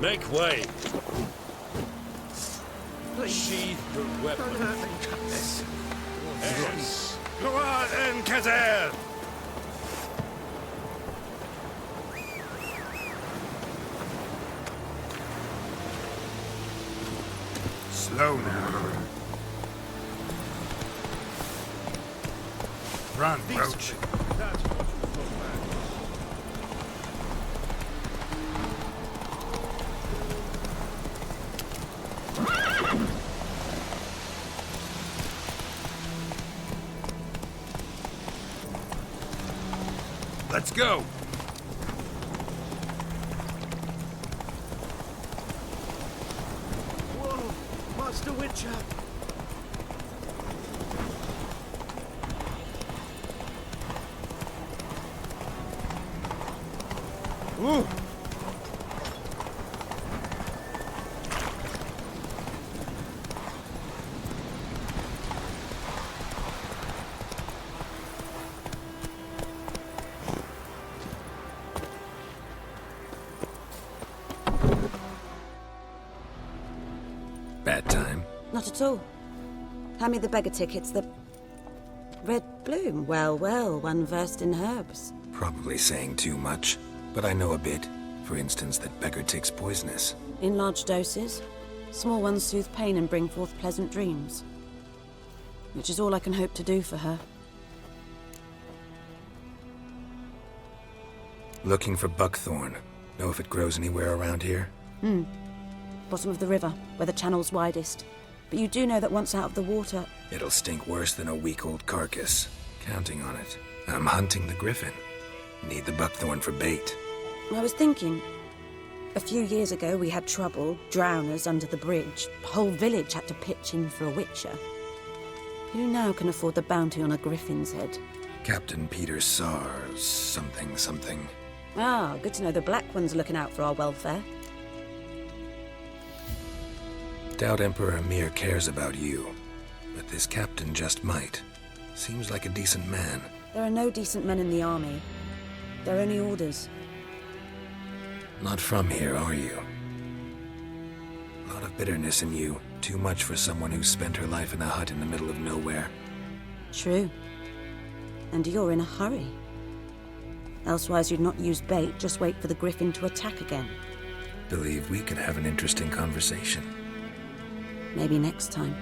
Make way. Please. Sheathe your weapon. Don't hurt me, Cutlass. Yes. Go on then, Kazer! Slow now. Run, Roach. That's what you Let's go. Whoa, Master Witcher. Ooh. Bad time? Not at all. Hand me the beggar tickets, the... Red bloom. Well, well, one versed in herbs. Probably saying too much, but I know a bit. For instance, that beggar tick's poisonous. In large doses. Small ones soothe pain and bring forth pleasant dreams. Which is all I can hope to do for her. Looking for buckthorn. Know if it grows anywhere around here? Bottom of the river, where the channel's widest. But you do know that once out of the water... It'll stink worse than a week-old carcass. Counting on it. I'm hunting the griffin. Need the buckthorn for bait. I was thinking... A few years ago we had trouble, drowners under the bridge. The whole village had to pitch in for a witcher. Who now can afford the bounty on a griffin's head? Captain Peter Sars, something. Ah, good to know the Black One's looking out for our welfare. Doubt Emperor Emir cares about you, but this captain just might. Seems like a decent man. There are no decent men in the army. They're only orders. Not from here, are you? A lot of bitterness in you. Too much for someone who spent her life in a hut in the middle of nowhere. True. And you're in a hurry. Elsewise you'd not use bait, just wait for the griffin to attack again. Believe we could have an interesting conversation. Maybe next time.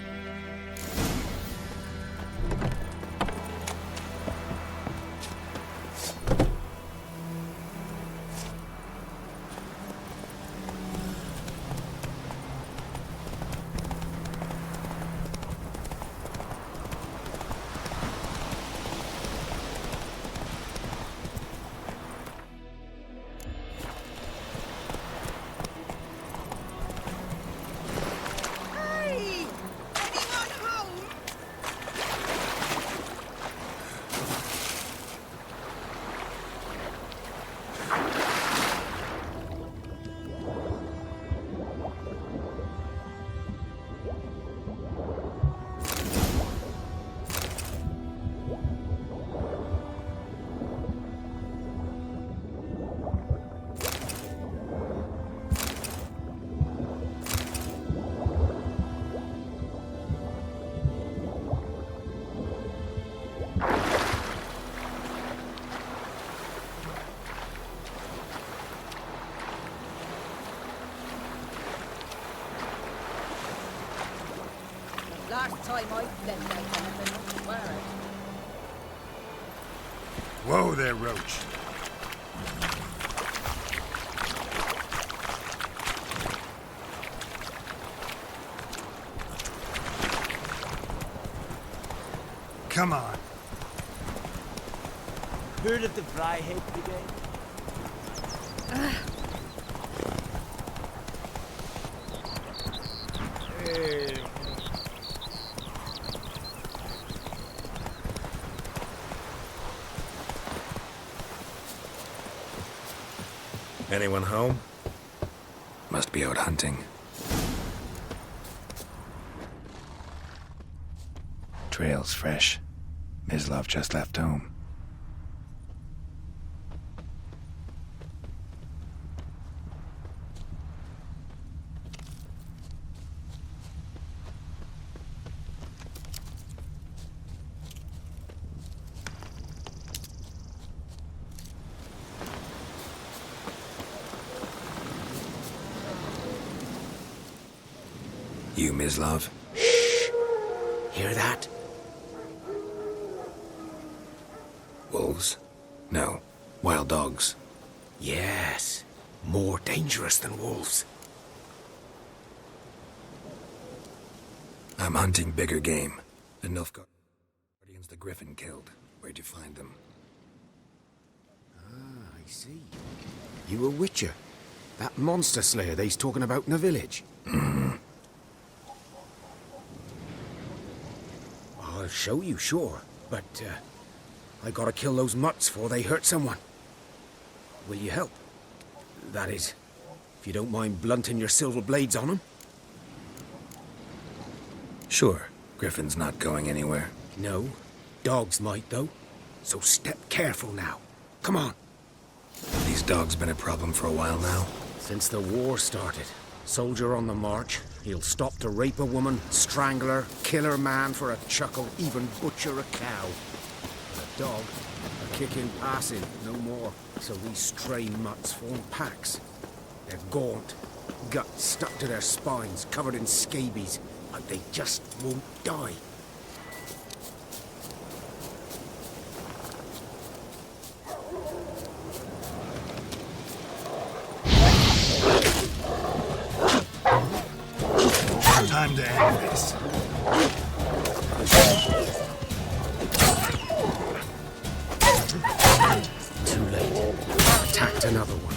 Last time I left out anything, where? Whoa there, Roach. Come on. Heard of the Fryhead Brigade? Anyone home? Must be out hunting. Trail's fresh. Mislov just left home. You, Mislav? Hear that? Wolves? No. Wild dogs. Yes. More dangerous than wolves. I'm hunting bigger game. The Nilfgaardians the griffin killed. Where'd you find them? Ah, I see. You a witcher? That monster slayer they's talking about in the village? I'll show you, sure. But, I gotta kill those mutts before they hurt someone. Will you help? That is, if you don't mind blunting your silver blades on them. Sure. Griffin's not going anywhere. No. Dogs might, though. So step careful now. Come on. These dogs been a problem for a while now. Since the war started. Soldier on the march. He'll stop to rape a woman, strangle her, kill her man for a chuckle, even butcher a cow. But a dog, a kick in passing, no more. So these stray mutts form packs. They're gaunt, guts stuck to their spines, covered in scabies, but they just won't die. Time to end this. Too late. Attacked another one.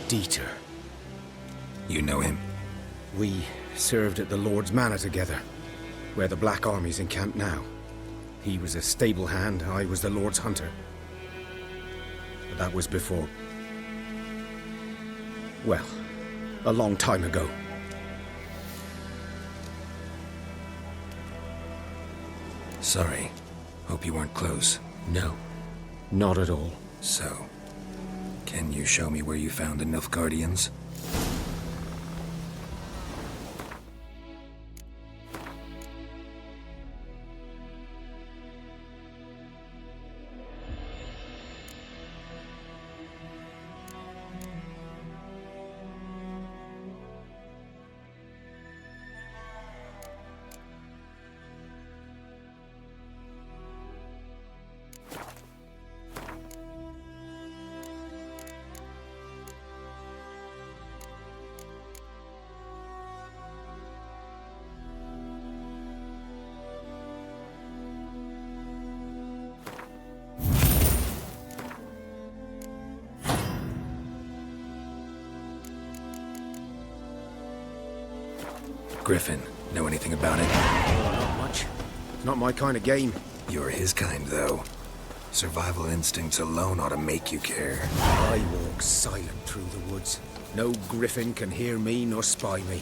Dieter. You know him? We served at the Lord's Manor together, where the Black Army's encamped now. He was a stable hand, I was the Lord's hunter. But that was before... well, a long time ago. Sorry. Hope you weren't close. No, not at all. So, can you show me where you found the Nilfgaardians? Griffin, know anything about it? Not much. Not my kind of game. You're his kind, though. Survival instincts alone ought to make you care. I walk silent through the woods. No griffin can hear me nor spy me.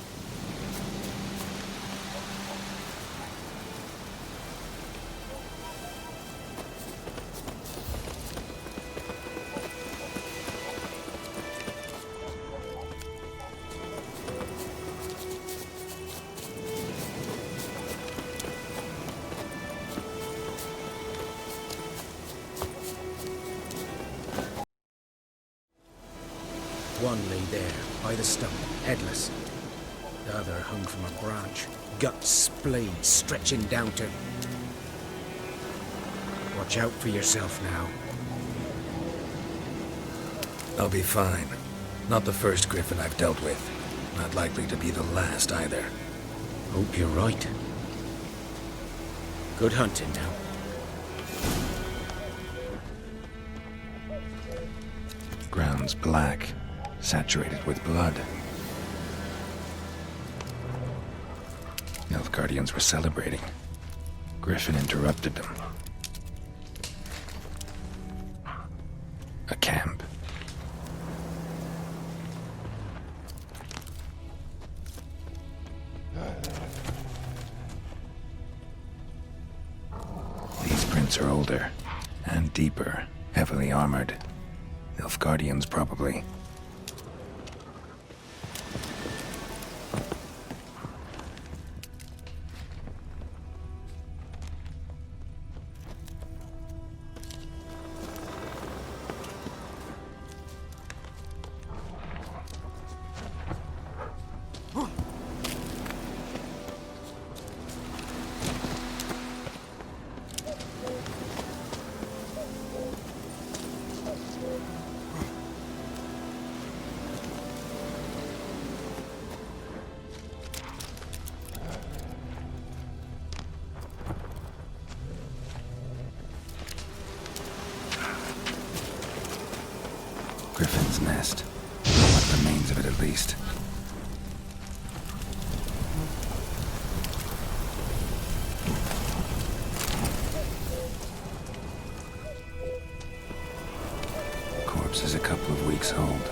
One lay there, by the stump, headless. The other hung from a branch, guts splayed, stretching down to... Watch out for yourself now. I'll be fine. Not the first griffin I've dealt with. Not likely to be the last, either. Hope you're right. Good hunting now. Ground's black, saturated with blood. Nilfgaardians were celebrating. Griffin interrupted them. A camp. These prints are older and deeper, heavily armored. Nilfgaardians, probably. Griffin's nest. What remains of it, at least. Corpse is a couple of weeks old.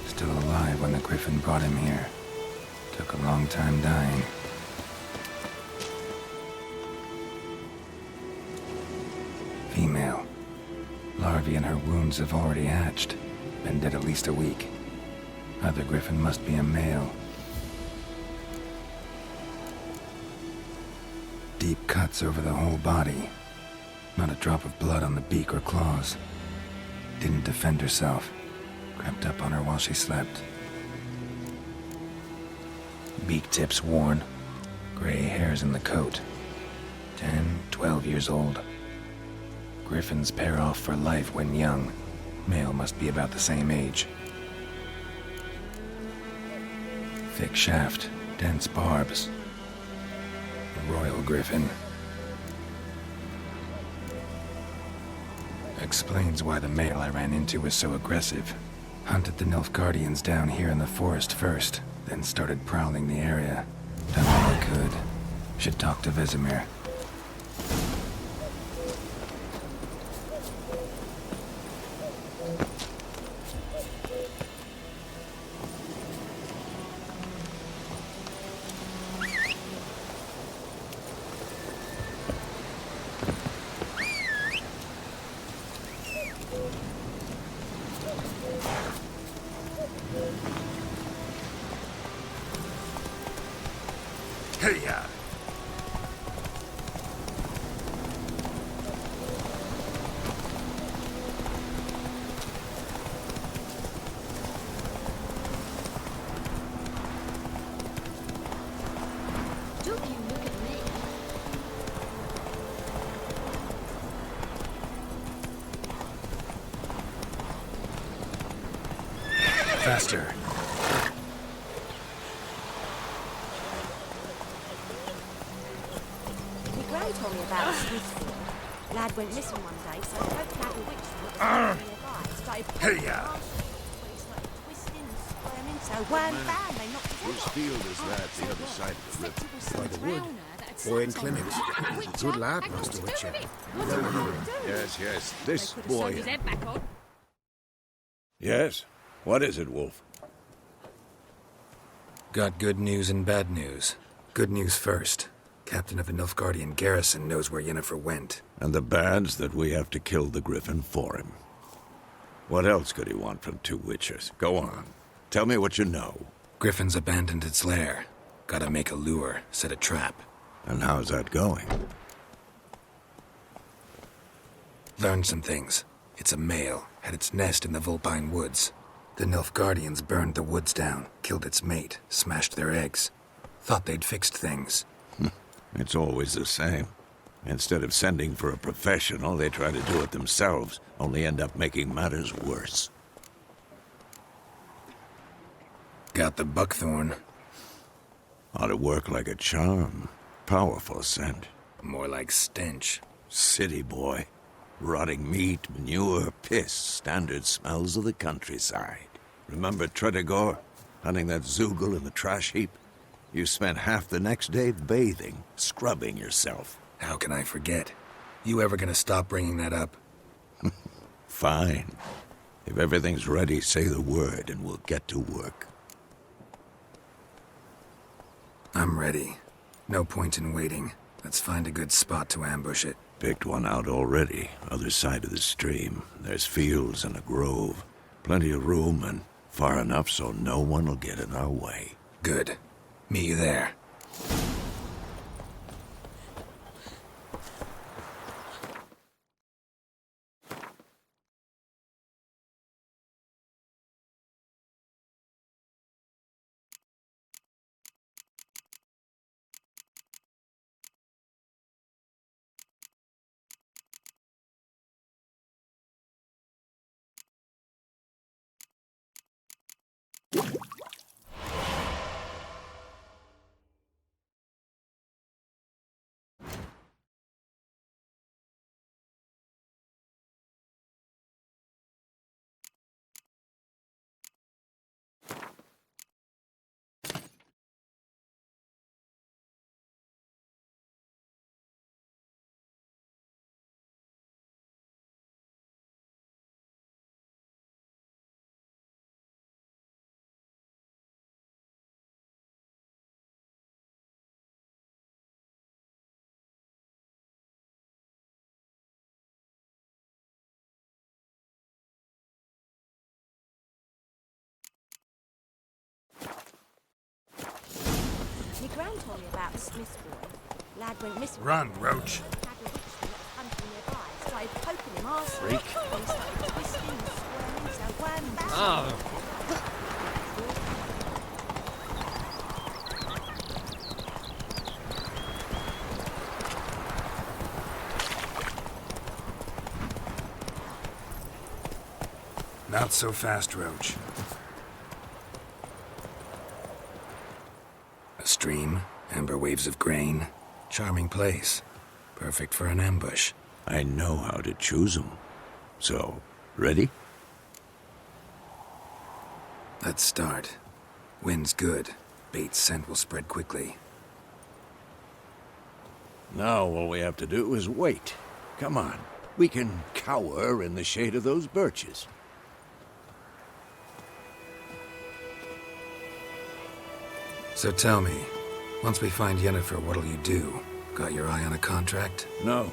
Still alive when the Griffin brought him here. Took a long time dying. Female. Larvae in her wounds have already hatched. Been dead at least a week. Other Griffin must be a male. Deep cuts over the whole body. Not a drop of blood on the beak or claws. Didn't defend herself. Crept up on her while she slept. Beak tips worn. Gray hairs in the coat. 10, 12 years old. Griffins pair off for life when young. Male must be about the same age. Thick shaft, dense barbs. A royal griffin. Explains why the male I ran into was so aggressive. Hunted the Nilfgaardians down here in the forest first, then started prowling the area. Done all I could. Should talk to Vesemir. Hey-ya! Don't you look at me. Faster. Gray told me about a Swiss lad went missing one day, so I hope had a witch that was nearby. Started Hey-ya! started twisting and squirming, so one found they knocked his Whose head field is that, the other side of the river? By the wood. Boy in Clemens. He's a good lad, Master Witcher. Yes, yes, this boy. His head back on. Yes? What is it, Wolf? Got good news and bad news. Good news first. Captain of the Nilfgaardian garrison knows where Yennefer went. And the bad's that we have to kill the Griffin for him. What else could he want from two witches? Go on. Tell me what you know. Griffin's abandoned its lair. Gotta make a lure, set a trap. And how's that going? Learned some things. It's a male, had its nest in the Vulpine Woods. The Nilfgaardians burned the woods down, killed its mate, smashed their eggs. Thought they'd fixed things. It's always the same. Instead of sending for a professional, they try to do it themselves, only end up making matters worse. Got the buckthorn. Ought to work like a charm. Powerful scent. More like stench. City boy. Rotting meat, manure, piss, standard smells of the countryside. Remember Tredegor? Hunting that Zoogle in the trash heap? You spent half the next day bathing, scrubbing yourself. How can I forget? You ever gonna stop bringing that up? Fine. If everything's ready, say the word and we'll get to work. I'm ready. No point in waiting. Let's find a good spot to ambush it. Picked one out already, other side of the stream. There's fields and a grove. Plenty of room and far enough so no one will get in our way. Good. Meet you there. My gran told me about Smith's boy. Lad went missing. Run, Roach. Started poking him arse. Freak. He started twisting and squirming, so wham bam. Oh. Not so fast, Roach. A stream, amber waves of grain. Charming place. Perfect for an ambush. I know how to choose 'em. So, ready? Let's start. Wind's good. Bait's scent will spread quickly. Now all we have to do is wait. Come on. We can cower in the shade of those birches. So tell me, once we find Yennefer, what'll you do? Got your eye on a contract? No.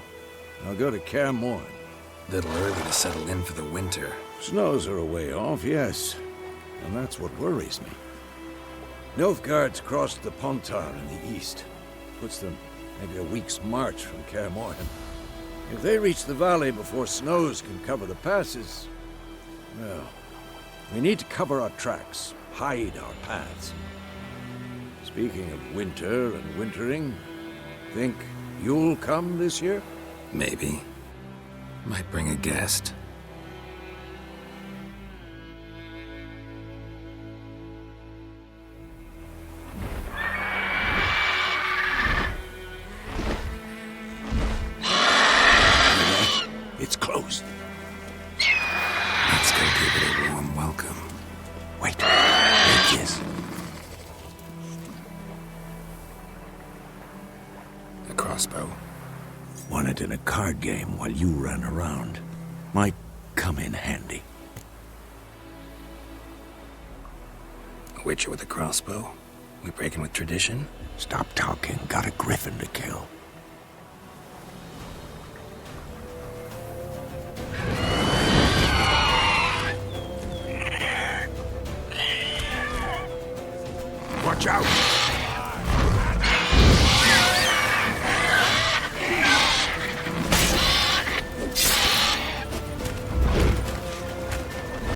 I'll go to Kaer Morhen. Little early to settle in for the winter. Snows are a way off, yes. And that's what worries me. Nilfgaard's crossed the Pontar in the east. Puts them maybe a week's march from Kaer Morhen. If they reach the valley before snows can cover the passes, well, we need to cover our tracks, hide our paths. Speaking of winter and wintering, think you'll come this year? Maybe. Might bring a guest. It's closed. Let's go give it a warm welcome. Wait, like this. A crossbow. Won it in a card game while you ran around. Might come in handy. A witcher with a crossbow? We breaking with tradition? Stop talking. Got a griffin to kill.